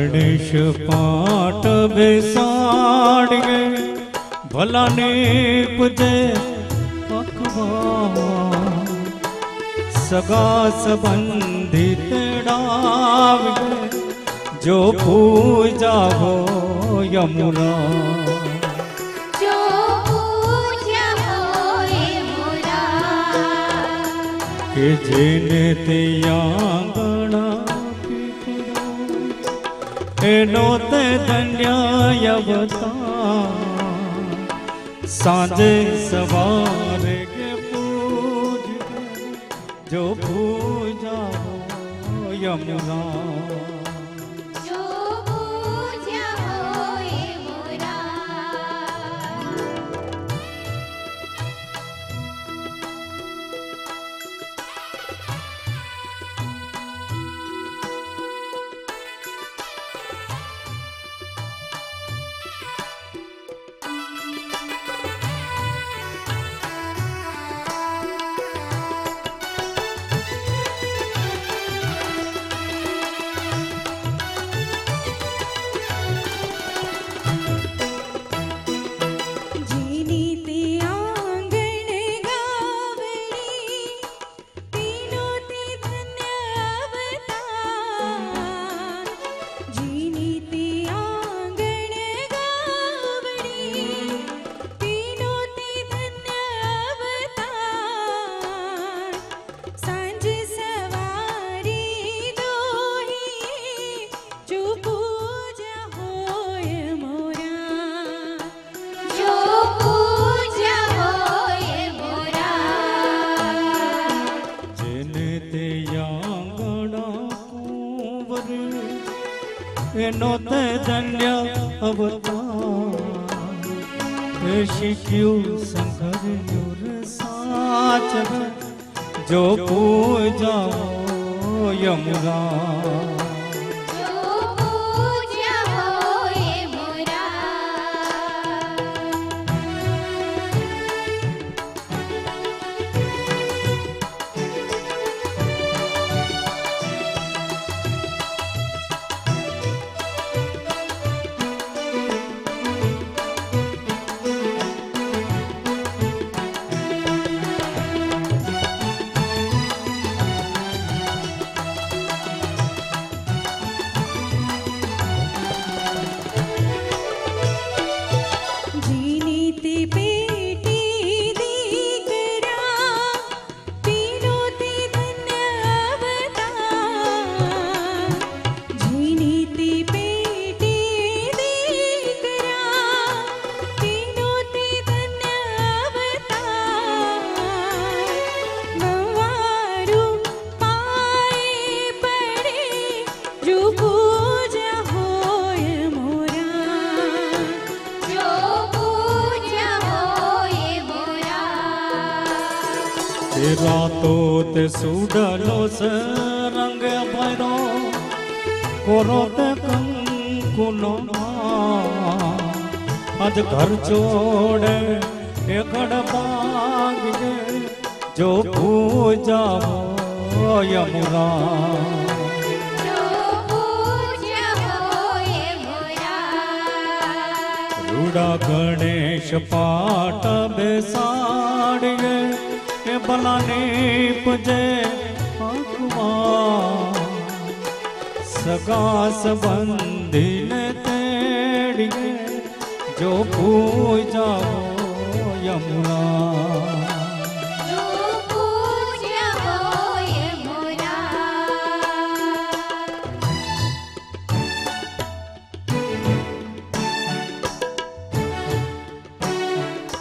गणेश पाट बेसाड़िए भला ने पुजे पकवान सगा संबंधी तेड़ावे जो पूजा हो यमुना जो पूजा हो यमुना के जेने ते आंगणा एनो ते धन्यवता सांझे सवारे के पूज जो पूजा हो यमुना जो पूजा हो यमुना एनो ते धन्य अवतार शिक्यू संकर युर साच जो पूजा हो यमुना जो पूजा हो यमुना रातो ते सुडलो से रंग भरो कोरो ते कंकुलो आज घर छोड़े एकड़ बाग जो पूजा हो यमुना जो पूजा हो यमुना रूड़ा गणेश पाट बेसाड़िए भलाने पुजे पकवान सगा संबंधी ने तेड़िए जो पूजा हो यमुना